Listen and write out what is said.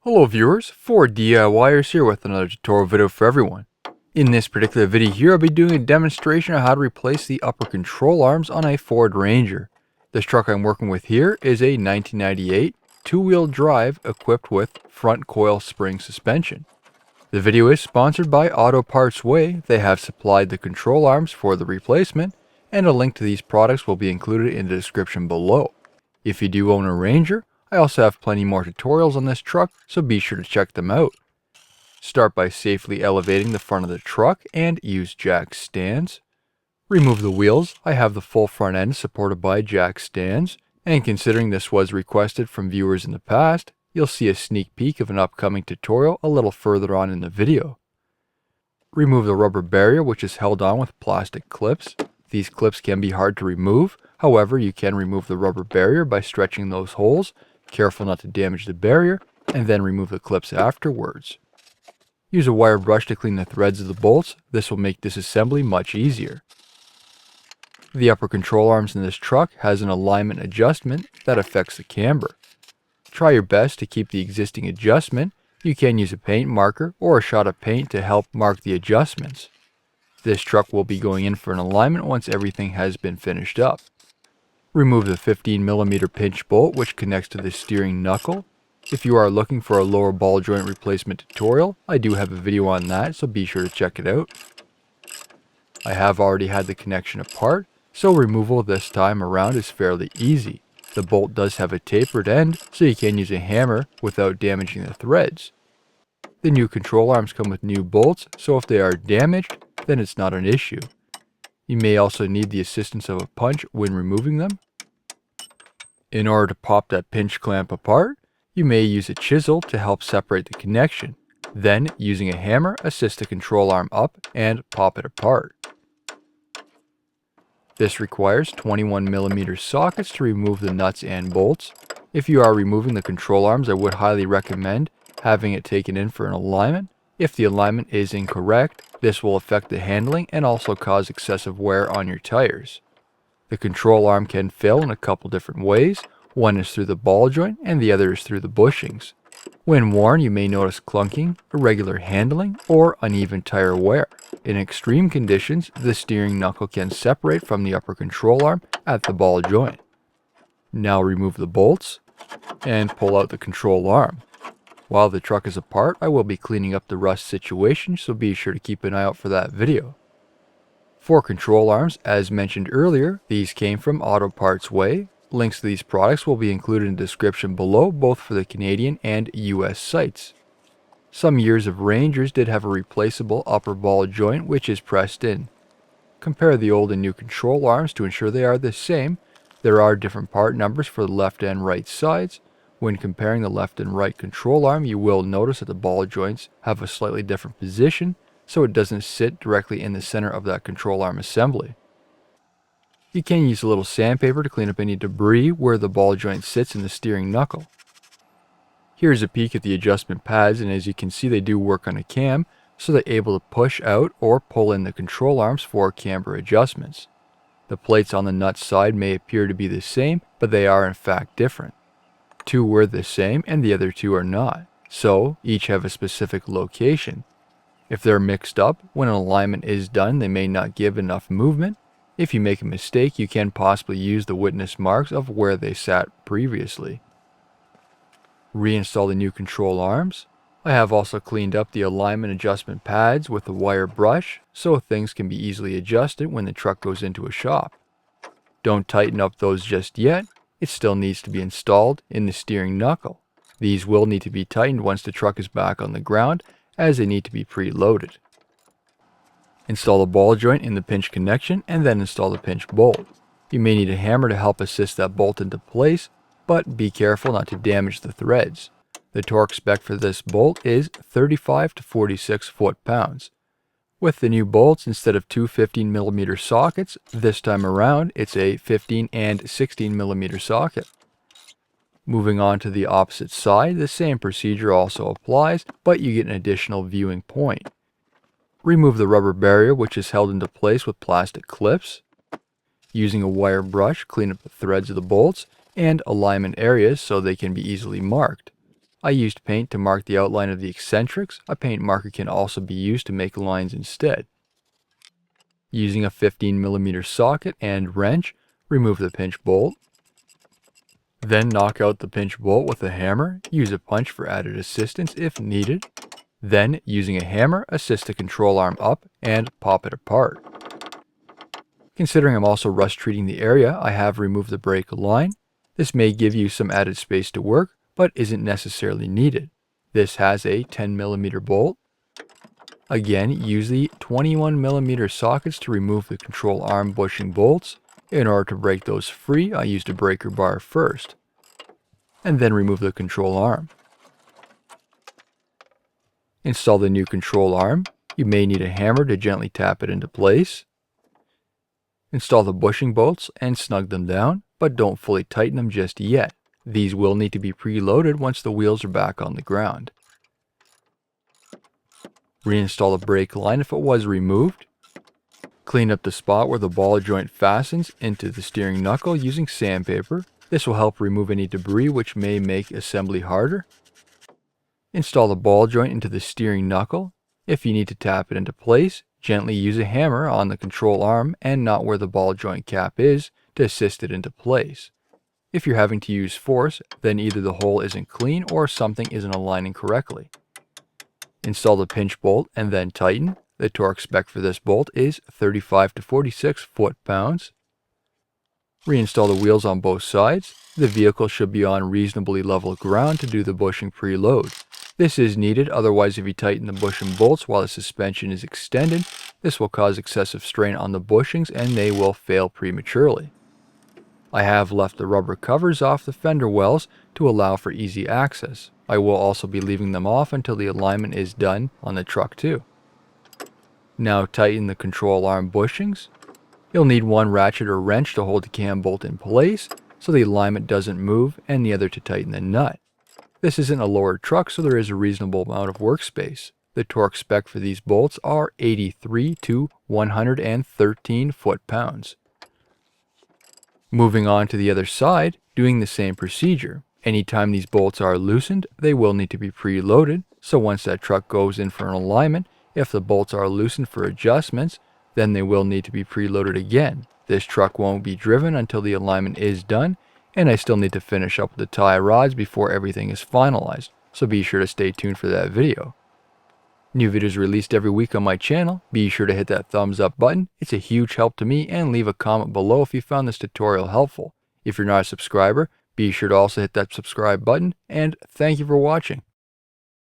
Hello viewers, 4DIYers here with another tutorial video for everyone. In this particular video here, I'll be doing a demonstration of how to replace the upper control arms on a Ford Ranger. This truck I'm working with here is a 1998 two-wheel drive equipped with front coil spring suspension. The video is sponsored by Auto Parts Way. They have supplied the control arms for the replacement, and a link to these products will be included in the description below. If you do own a Ranger, I also have plenty more tutorials on this truck, so be sure to check them out. Start by safely elevating the front of the truck and use jack stands. Remove the wheels. I have the full front end supported by jack stands, and considering this was requested from viewers in the past, you'll see a sneak peek of an upcoming tutorial a little further on in the video. Remove the rubber barrier, which is held on with plastic clips. These clips can be hard to remove, however you can remove the rubber barrier by stretching those holes. Careful not to damage the barrier, and then remove the clips afterwards. Use a wire brush to clean the threads of the bolts. This will make disassembly much easier. The upper control arms in this truck has an alignment adjustment that affects the camber. Try your best to keep the existing adjustment. You can use a paint marker or a shot of paint to help mark the adjustments. This truck will be going in for an alignment once everything has been finished up. Remove the 15mm pinch bolt which connects to the steering knuckle. If you are looking for a lower ball joint replacement tutorial, I do have a video on that, so be sure to check it out. I have already had the connection apart, so removal this time around is fairly easy. The bolt does have a tapered end, so you can use a hammer without damaging the threads. The new control arms come with new bolts, so if they are damaged, then it's not an issue. You may also need the assistance of a punch when removing them. In order to pop that pinch clamp apart, you may use a chisel to help separate the connection. Then, using a hammer, assist the control arm up and pop it apart. This requires 21mm sockets to remove the nuts and bolts. If you are removing the control arms, I would highly recommend having it taken in for an alignment. If the alignment is incorrect, this will affect the handling and also cause excessive wear on your tires. The control arm can fail in a couple different ways. One is through the ball joint and the other is through the bushings. When worn, you may notice clunking, irregular handling, or uneven tire wear. In extreme conditions, the steering knuckle can separate from the upper control arm at the ball joint. Now remove the bolts and pull out the control arm. While the truck is apart, I will be cleaning up the rust situation, so be sure to keep an eye out for that video. For control arms, as mentioned earlier, these came from Auto Parts Way. Links to these products will be included in the description below, both for the Canadian and US sites. Some years of Rangers did have a replaceable upper ball joint which is pressed in. Compare the old and new control arms to ensure they are the same. There are different part numbers for the left and right sides. When comparing the left and right control arm, you will notice that the ball joints have a slightly different position, so it doesn't sit directly in the center of that control arm assembly. You can use a little sandpaper to clean up any debris where the ball joint sits in the steering knuckle. Here's a peek at the adjustment pads, and as you can see they do work on a cam, so they're able to push out or pull in the control arms for camber adjustments. The plates on the nut side may appear to be the same, but they are in fact different. Two were the same and the other two are not, so each have a specific location. If they're mixed up, when an alignment is done, they may not give enough movement. If you make a mistake, you can possibly use the witness marks of where they sat previously. Reinstall the new control arms. I have also cleaned up the alignment adjustment pads with a wire brush, so things can be easily adjusted when the truck goes into a shop. Don't tighten up those just yet. It still needs to be installed in the steering knuckle. These will need to be tightened once the truck is back on the ground, as they need to be preloaded. Install the ball joint in the pinch connection and then install the pinch bolt. You may need a hammer to help assist that bolt into place, but be careful not to damage the threads. The torque spec for this bolt is 35 to 46 foot-pounds. With the new bolts, instead of two 15mm sockets, this time around it's a 15 and 16mm socket. Moving on to the opposite side, the same procedure also applies, but you get an additional viewing point. Remove the rubber barrier which is held into place with plastic clips. Using a wire brush, clean up the threads of the bolts and alignment areas so they can be easily marked. I used paint to mark the outline of the eccentrics. A paint marker can also be used to make lines instead. Using a 15mm socket and wrench, remove the pinch bolt. Then knock out the pinch bolt with a hammer. Use a punch for added assistance if needed. Then, using a hammer, assist the control arm up and pop it apart. Considering I'm also rust treating the area, I have removed the brake line. This may give you some added space to work, but isn't necessarily needed. This has a 10mm bolt. Again, use the 21mm sockets to remove the control arm bushing bolts. In order to break those free, I used a breaker bar first, and then remove the control arm. Install the new control arm. You may need a hammer to gently tap it into place. Install the bushing bolts and snug them down, but don't fully tighten them just yet. These will need to be preloaded once the wheels are back on the ground. Reinstall the brake line if it was removed. Clean up the spot where the ball joint fastens into the steering knuckle using sandpaper. This will help remove any debris which may make assembly harder. Install the ball joint into the steering knuckle. If you need to tap it into place, gently use a hammer on the control arm and not where the ball joint cap is to assist it into place. If you're having to use force, then either the hole isn't clean or something isn't aligning correctly. Install the pinch bolt and then tighten. The torque spec for this bolt is 35 to 46 foot-pounds. Reinstall the wheels on both sides. The vehicle should be on reasonably level ground to do the bushing preload. This is needed, otherwise if you tighten the bushing bolts while the suspension is extended, this will cause excessive strain on the bushings and they will fail prematurely. I have left the rubber covers off the fender wells to allow for easy access. I will also be leaving them off until the alignment is done on the truck too. Now tighten the control arm bushings. You'll need one ratchet or wrench to hold the cam bolt in place so the alignment doesn't move, and the other to tighten the nut. This isn't a lowered truck, so there is a reasonable amount of workspace. The torque spec for these bolts are 83 to 113 foot-pounds. Moving on to the other side, doing the same procedure. Anytime these bolts are loosened, they will need to be preloaded, so once that truck goes in for an alignment, if the bolts are loosened for adjustments, then they will need to be preloaded again. This truck won't be driven until the alignment is done, and I still need to finish up the tie rods before everything is finalized, so be sure to stay tuned for that video. New videos released every week on my channel. Be sure to hit that thumbs up button. It's a huge help to me, and leave a comment below if you found this tutorial helpful. If you're not a subscriber, be sure to also hit that subscribe button, and thank you for watching.